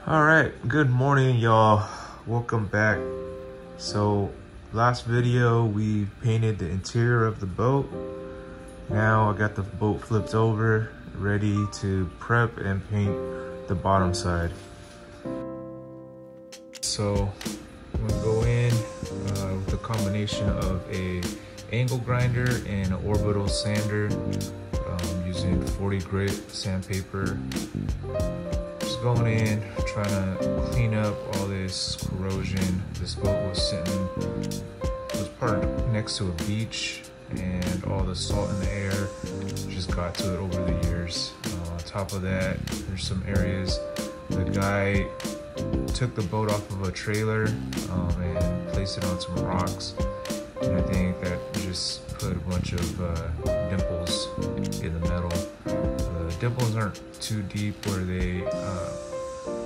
All right, good morning, y'all. Welcome back. So last video we painted the interior of the boat. Now I got the boat flipped over, ready to prep and paint the bottom side. So I'm gonna go in with a combination of a angle grinder and an orbital sander, using 40 grit sandpaper. Just going in, trying to clean up all this corrosion. This boat was parked next to a beach, and all the salt in the air just got to it over the years. On top of that, there's some areas the guy took the boat off of a trailer and placed it on some rocks, and I think that just put a bunch of dimples in the metal. The dimples aren't too deep where they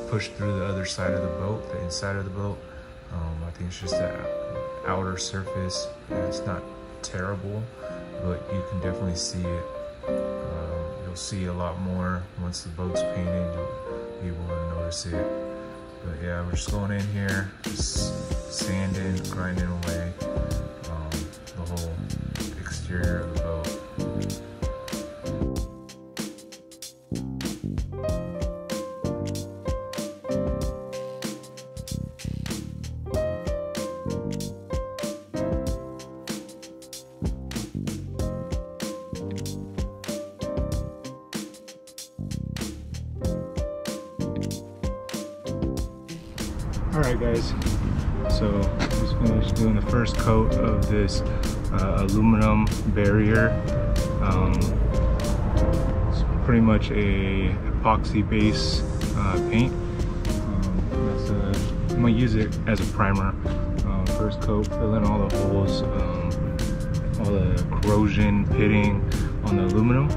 push through the other side of the boat, the inside of the boat. I think it's just the outer surface. It's not terrible, but you can definitely see it. You'll see a lot more once the boat's painted. You'll be able to notice it. But yeah, we're just going in here, just sanding, grinding away the whole exterior of the boat. Alright guys, so just finished doing the first coat of this aluminum barrier. It's pretty much a epoxy base paint. I'm gonna use it as a primer. First coat, fill in all the holes, all the corrosion, pitting on the aluminum,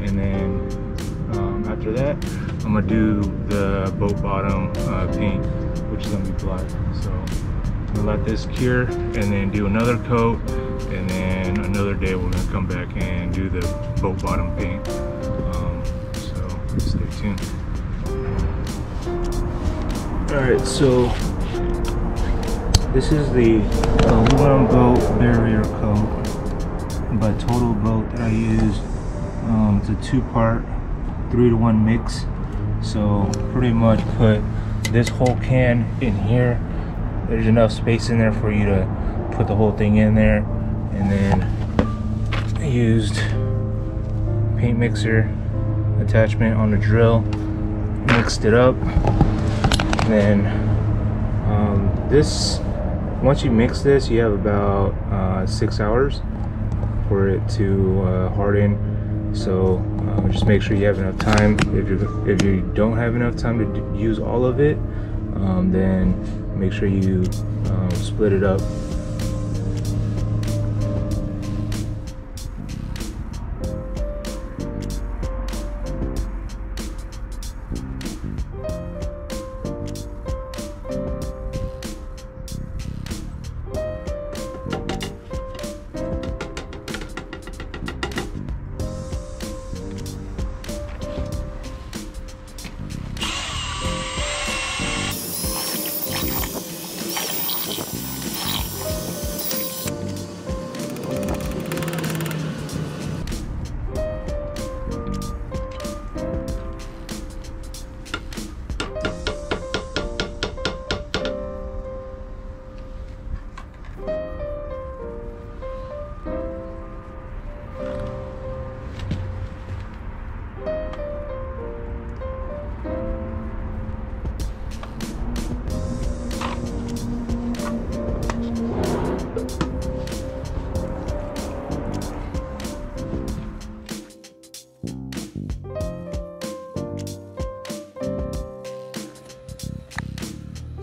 and then after that I'm gonna do the boat bottom paint, which is gonna be black. So I'm gonna let this cure and then do another coat, and then another day we're gonna come back and do the boat bottom paint. So stay tuned. All right, so this is the aluminum boat barrier coat, but total boat that I used. It's a 2-part 3-to-1 mix. So pretty much put this whole can in here. There's enough space in there for you to put the whole thing in there. And then I used paint mixer attachment on the drill, mixed it up. And then this, once you mix this, you have about 6 hours for it to harden. So just make sure you have enough time. If you don't have enough time to use all of it, then make sure you split it up.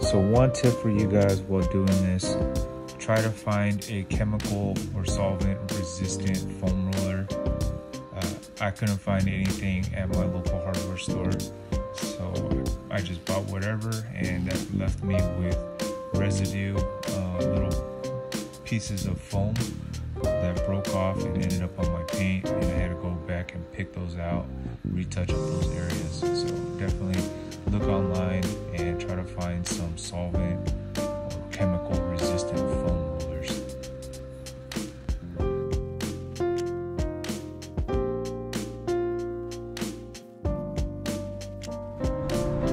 So one tip for you guys while doing this, try to find a chemical or solvent resistant foam roller. I couldn't find anything at my local hardware store, so I just bought whatever, and that left me with residue, little pieces of foam that broke off and ended up on my paint, and I had to go back and pick those out, retouch up those areas. So definitely look online and try to find some solvent or chemical resistant foam rollers.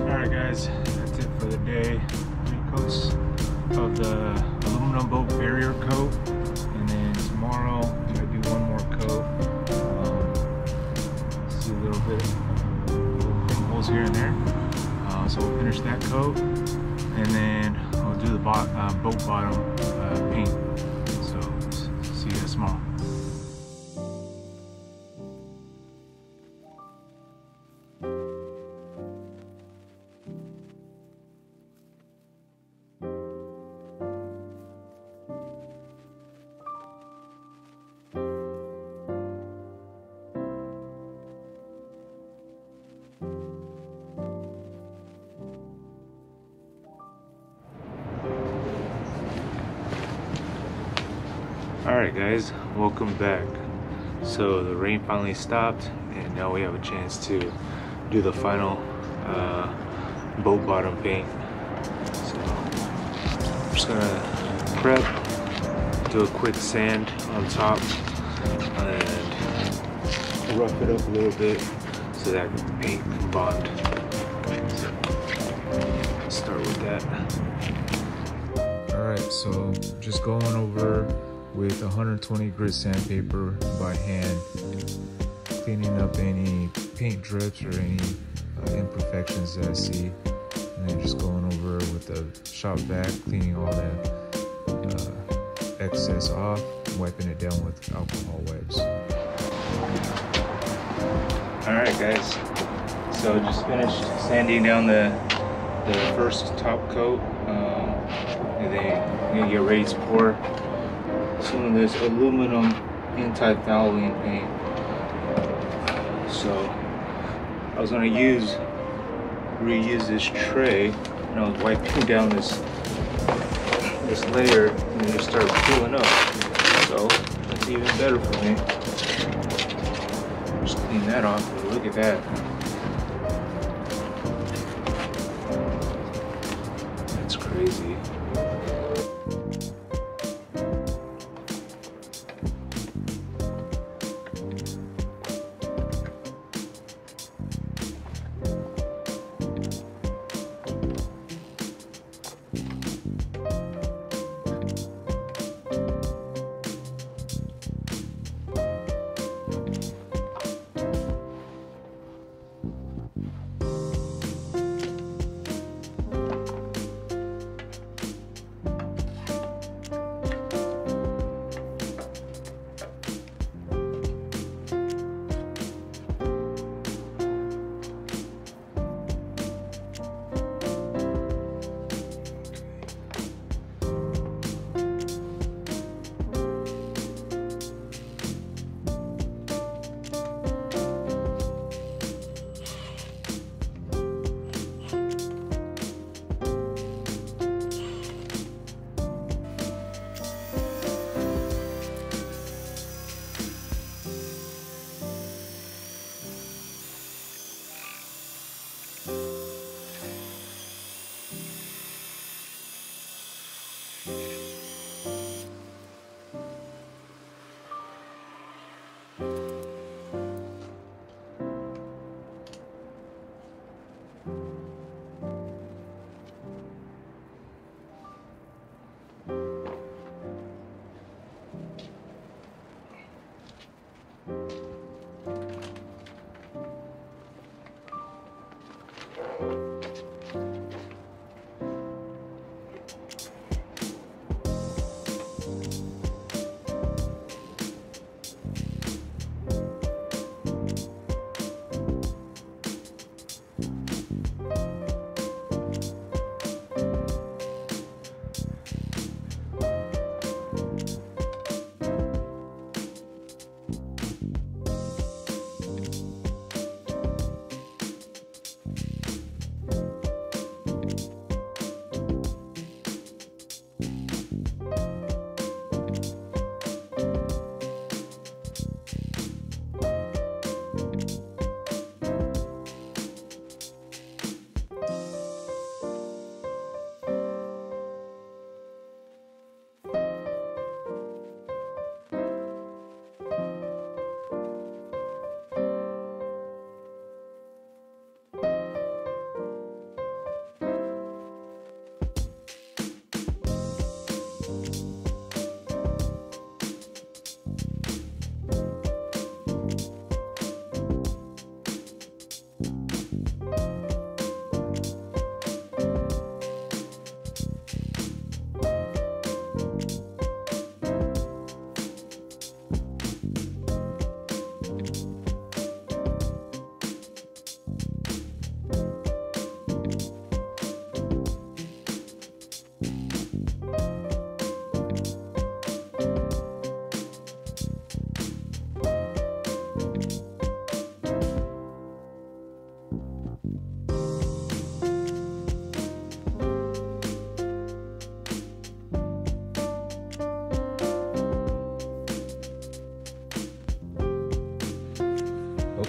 Alright guys, that's it for the day. 3 coats of the aluminum boat barrier coat, and then tomorrow I'm gonna do 1 more coat. See a little bit of holes here and there. So we'll finish that coat, and then I'll do the boat bottom paint. So see you guys tomorrow. Alright guys, welcome back. So the rain finally stopped, and now we have a chance to do the final boat bottom paint. So I'm just gonna prep, do a quick sand on top, and rough it up a little bit so that the paint can bond. So let's start with that. Alright, so just going over with 120 grit sandpaper by hand, cleaning up any paint drips or any imperfections that I see, and then just going over with the shop vac, cleaning all that excess off, wiping it down with alcohol wipes. Alright guys, so just finished sanding down the first top coat, and then I'm gonna get ready to pour some of this aluminum anti-fouling paint. So I was gonna reuse this tray, and I was wiping down this layer, and it started peeling up. So that's even better for me. Just clean that off. Look at that. That's crazy.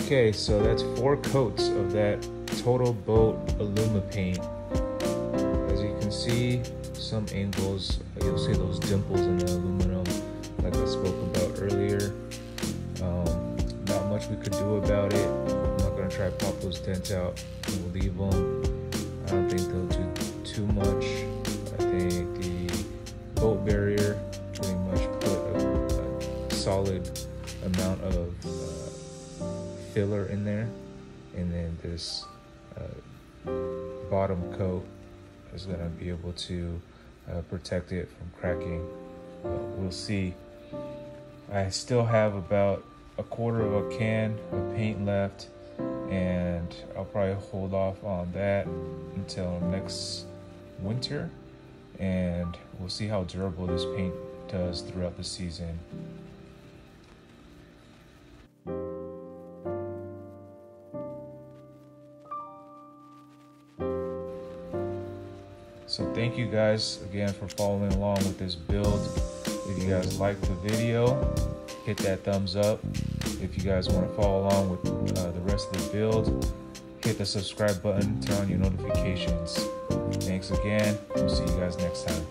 Okay, so that's 4 coats of that Total Boat Alumipaint. As you can see, some angles, you'll see those dimples in the aluminum like I spoke about earlier. Not much we could do about it. I'm not going to try to pop those dents out. We'll leave them. I don't think they'll do too much. I think the boat barrier pretty much put a solid amount of filler in there, and then this bottom coat is going to be able to protect it from cracking. We'll see. I still have about 1/4 of a can of paint left, and I'll probably hold off on that until next winter, and we'll see how durable this paint does throughout the season. So thank you guys again for following along with this build. If you guys liked the video, hit that thumbs up. If you guys want to follow along with the rest of the build, hit the subscribe button, turn on your notifications. Thanks again. We'll see you guys next time.